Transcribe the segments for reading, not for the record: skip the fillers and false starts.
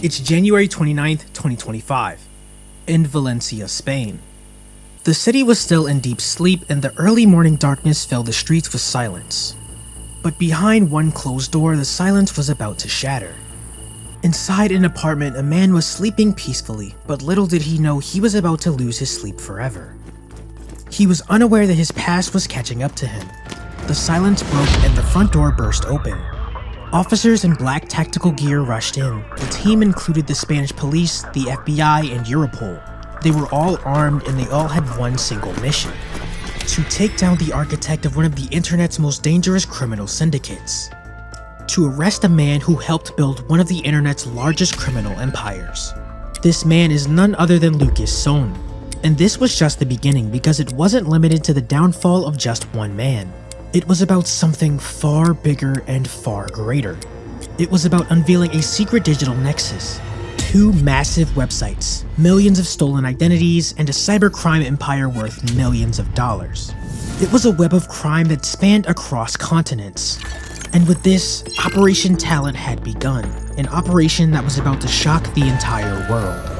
It's January 29th, 2025, in Valencia, Spain. The city was still in deep sleep and the early morning darkness filled the streets with silence. But behind one closed door, the silence was about to shatter. Inside an apartment, a man was sleeping peacefully, but little did he know he was about to lose his sleep forever. He was unaware that his past was catching up to him. The silence broke and the front door burst open. Officers in black tactical gear rushed in. The team included the Spanish police, the FBI, and Europol. They were all armed and they all had one single mission: to take down the architect of one of the internet's most dangerous criminal syndicates. To arrest a man who helped build one of the internet's largest criminal empires. This man is none other than Lucas Sohn. And this was just the beginning, because it wasn't limited to the downfall of just one man. It was about something far bigger and far greater. It was about unveiling a secret digital nexus, 2 massive websites, millions of stolen identities, and a cybercrime empire worth millions of dollars. It was a web of crime that spanned across continents. And with this, Operation Talent had begun, an operation that was about to shock the entire world.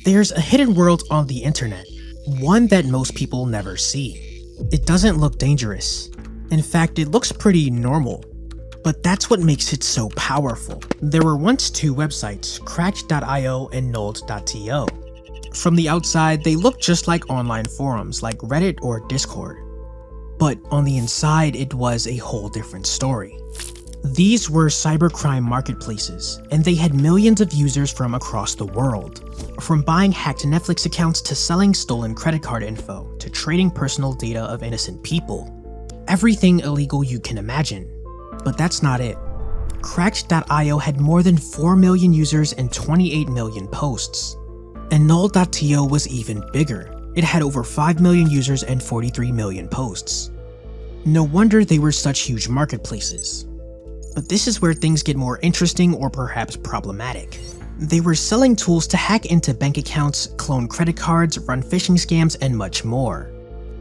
There's a hidden world on the internet, one that most people never see. It doesn't look dangerous. In fact, it looks pretty normal. But that's what makes it so powerful. There were once 2 websites, cracked.io and nulled.to. From the outside, they looked just like online forums like Reddit or Discord. But on the inside, it was a whole different story. These were cybercrime marketplaces, and they had millions of users from across the world. From buying hacked Netflix accounts to selling stolen credit card info to trading personal data of innocent people. Everything illegal you can imagine. But that's not it. Cracked.io had more than 4 million users and 28 million posts. And null.to was even bigger. It had over 5 million users and 43 million posts. No wonder they were such huge marketplaces. But this is where things get more interesting or perhaps problematic. They were selling tools to hack into bank accounts, clone credit cards, run phishing scams, and much more.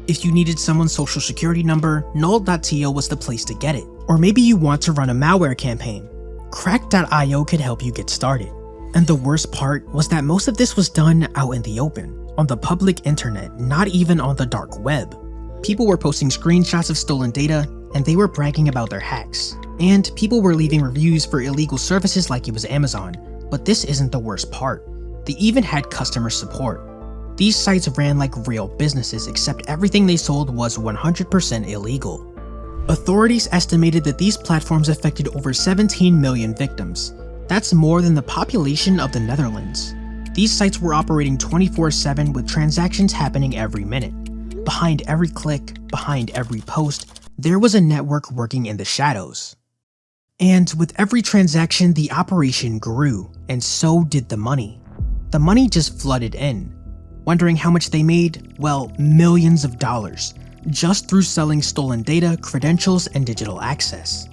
If you needed someone's social security number, null.to was the place to get it. Or maybe you want to run a malware campaign. Cracked.io could help you get started. And the worst part was that most of this was done out in the open, on the public internet, not even on the dark web. People were posting screenshots of stolen data, and they were bragging about their hacks. And people were leaving reviews for illegal services like it was Amazon. But this isn't the worst part. They even had customer support. These sites ran like real businesses, except everything they sold was 100% illegal. Authorities estimated that these platforms affected over 17 million victims. That's more than the population of the Netherlands. These sites were operating 24/7 with transactions happening every minute. Behind every click, behind every post, there was a network working in the shadows. And with every transaction, the operation grew, and so did the money. The money just flooded in. Wondering how much they made? Well, millions of dollars, just through selling stolen data, credentials, and digital access.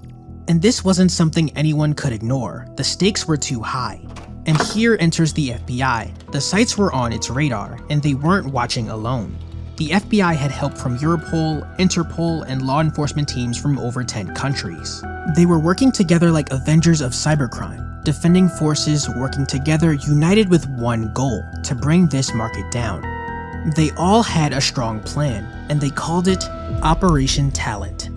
And this wasn't something anyone could ignore. The stakes were too high. And here enters the FBI. The sites were on its radar, and they weren't watching alone. The FBI had help from Europol, Interpol, and law enforcement teams from over 10 countries. They were working together like Avengers of cybercrime, defending forces working together united with one goal: to bring this market down. They all had a strong plan, and they called it Operation Talent.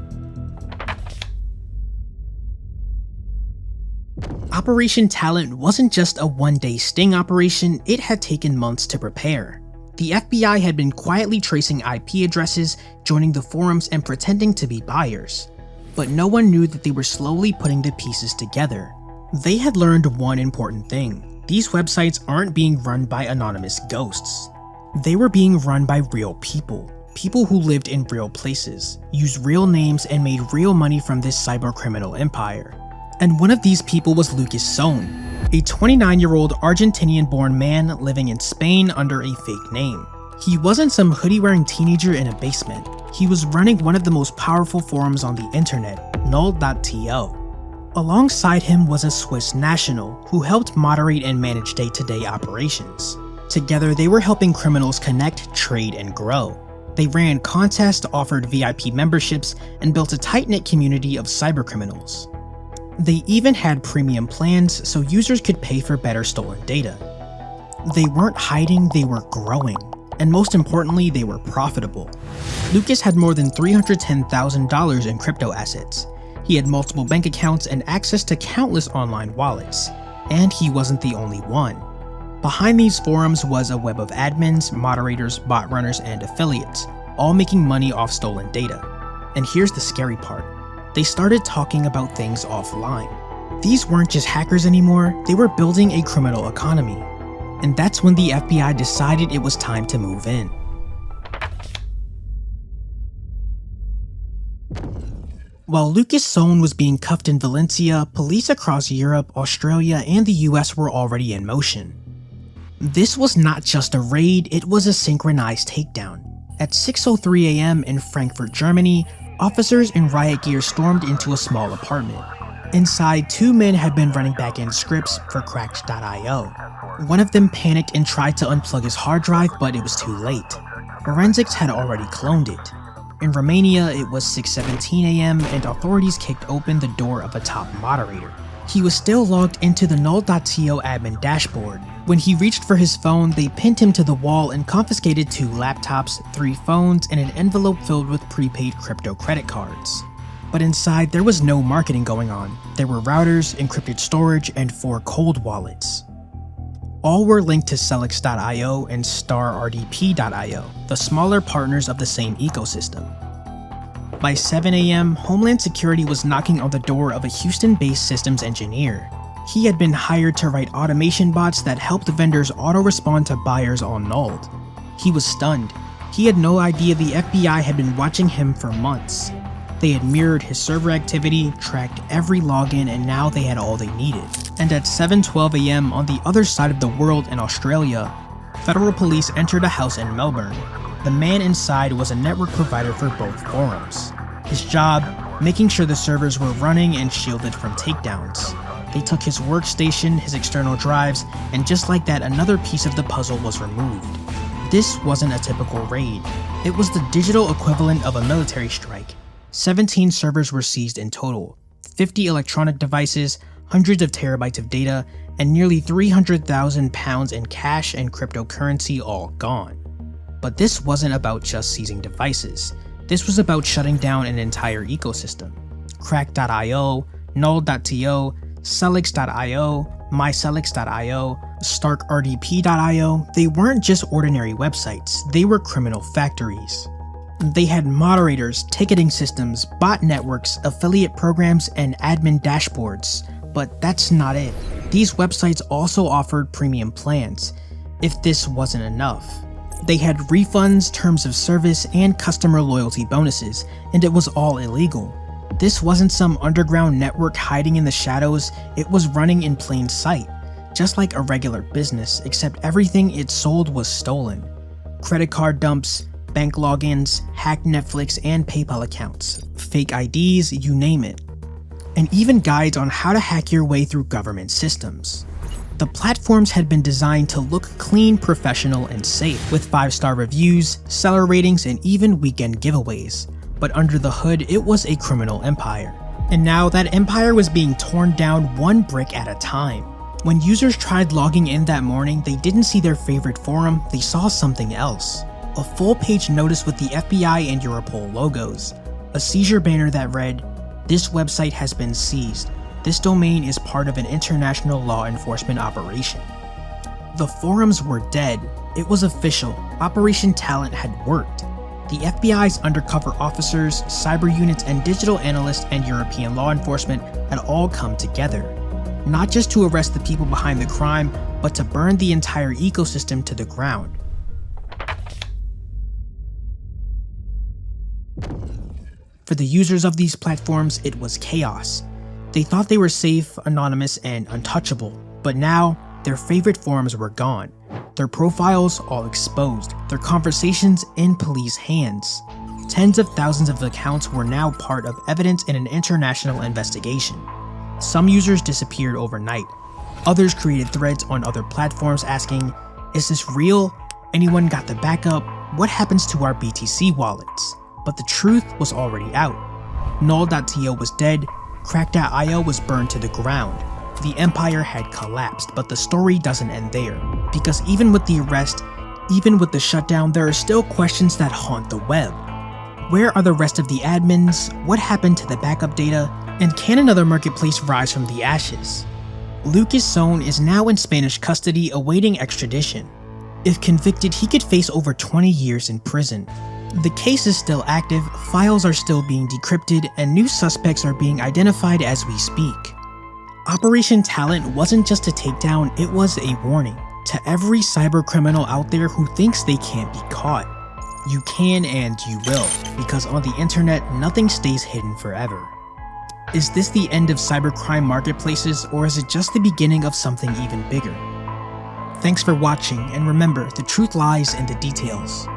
Operation Talent wasn't just a one-day sting operation, it had taken months to prepare. The FBI had been quietly tracing IP addresses, joining the forums, and pretending to be buyers. But no one knew that they were slowly putting the pieces together. They had learned one important thing: these websites aren't being run by anonymous ghosts. They were being run by real people. People who lived in real places, used real names, and made real money from this cybercriminal empire. And one of these people was Lucas Sohn, a 29-year-old Argentinian-born man living in Spain under a fake name. He wasn't some hoodie-wearing teenager in a basement. He was running one of the most powerful forums on the internet, null.to. Alongside him was a Swiss national who helped moderate and manage day-to-day operations. Together, they were helping criminals connect, trade, and grow. They ran contests, offered VIP memberships, and built a tight-knit community of cybercriminals. They even had premium plans so users could pay for better stolen data. They weren't hiding, they were growing. And most importantly, they were profitable. Lucas had more than $310,000 in crypto assets. He had multiple bank accounts and access to countless online wallets. And he wasn't the only one. Behind these forums was a web of admins, moderators, bot runners, and affiliates, all making money off stolen data. And here's the scary part. They started talking about things offline. These weren't just hackers anymore, they were building a criminal economy. And that's when the FBI decided it was time to move in. While Lucas Sohn was being cuffed in Valencia, police across Europe, Australia, and the US were already in motion. This was not just a raid, it was a synchronized takedown. At 6:03 a.m. in Frankfurt, Germany, officers in riot gear stormed into a small apartment. Inside, 2 men had been running back-end scripts for cracked.io. One of them panicked and tried to unplug his hard drive, but it was too late. Forensics had already cloned it. In Romania, it was 6:17 a.m. and authorities kicked open the door of a top moderator. He was still logged into the null.to admin dashboard. When he reached for his phone, they pinned him to the wall and confiscated 2 laptops, 3 phones, and an envelope filled with prepaid crypto credit cards. But inside, there was no marketing going on. There were routers, encrypted storage, and 4 cold wallets. All were linked to Celix.io and StarRDP.io, the smaller partners of the same ecosystem. By 7 a.m., Homeland Security was knocking on the door of a Houston-based systems engineer. He had been hired to write automation bots that helped vendors auto-respond to buyers all nulled. He was stunned. He had no idea the FBI had been watching him for months. They had mirrored his server activity, tracked every login, and now they had all they needed. And at 7:12 a.m. on the other side of the world in Australia, federal police entered a house in Melbourne. The man inside was a network provider for both forums. His job, making sure the servers were running and shielded from takedowns. They took his workstation, his external drives, and just like that, another piece of the puzzle was removed. This wasn't a typical raid. It was the digital equivalent of a military strike. 17 servers were seized in total, 50 electronic devices, hundreds of terabytes of data, and nearly 300,000 pounds in cash and cryptocurrency all gone. But this wasn't about just seizing devices. This was about shutting down an entire ecosystem. Crack.io, Null.to, Celix.io, MyCelix.io, StarkRDP.io, they weren't just ordinary websites, they were criminal factories. They had moderators, ticketing systems, bot networks, affiliate programs, and admin dashboards. But that's not it. These websites also offered premium plans, if this wasn't enough. They had refunds, terms of service, and customer loyalty bonuses, and it was all illegal. This wasn't some underground network hiding in the shadows, it was running in plain sight, just like a regular business, except everything it sold was stolen. Credit card dumps, bank logins, hacked Netflix and PayPal accounts, fake IDs, you name it. And even guides on how to hack your way through government systems. The platforms had been designed to look clean, professional, and safe, with 5-star reviews, seller ratings, and even weekend giveaways. But under the hood, it was a criminal empire. And now that empire was being torn down one brick at a time. When users tried logging in that morning, they didn't see their favorite forum, they saw something else. A full-page notice with the FBI and Europol logos. A seizure banner that read, "This website has been seized. This domain is part of an international law enforcement operation." The forums were dead. It was official. Operation Talent had worked. The FBI's undercover officers, cyber units, and digital analysts and European law enforcement had all come together. Not just to arrest the people behind the crime, but to burn the entire ecosystem to the ground. For the users of these platforms, it was chaos. They thought they were safe, anonymous, and untouchable, but now, their favorite forums were gone. Their profiles all exposed, their conversations in police hands. Tens of thousands of accounts were now part of evidence in an international investigation. Some users disappeared overnight. Others created threads on other platforms asking, "Is this real? Anyone got the backup? what happens to our BTC wallets? But the truth was already out. Null.to was dead, Crack.io was burned to the ground. The empire had collapsed, but the story doesn't end there. Because even with the arrest, even with the shutdown, there are still questions that haunt the web. Where are the rest of the admins? What happened to the backup data? And can another marketplace rise from the ashes? Lucas Sohn is now in Spanish custody awaiting extradition. If convicted, he could face over 20 years in prison. The case is still active, files are still being decrypted, and new suspects are being identified as we speak. Operation Talent wasn't just a takedown, it was a warning to every cybercriminal out there who thinks they can't be caught. You can and you will, because on the internet, nothing stays hidden forever. Is this the end of cybercrime marketplaces, or is it just the beginning of something even bigger? Thanks for watching, and remember, the truth lies in the details.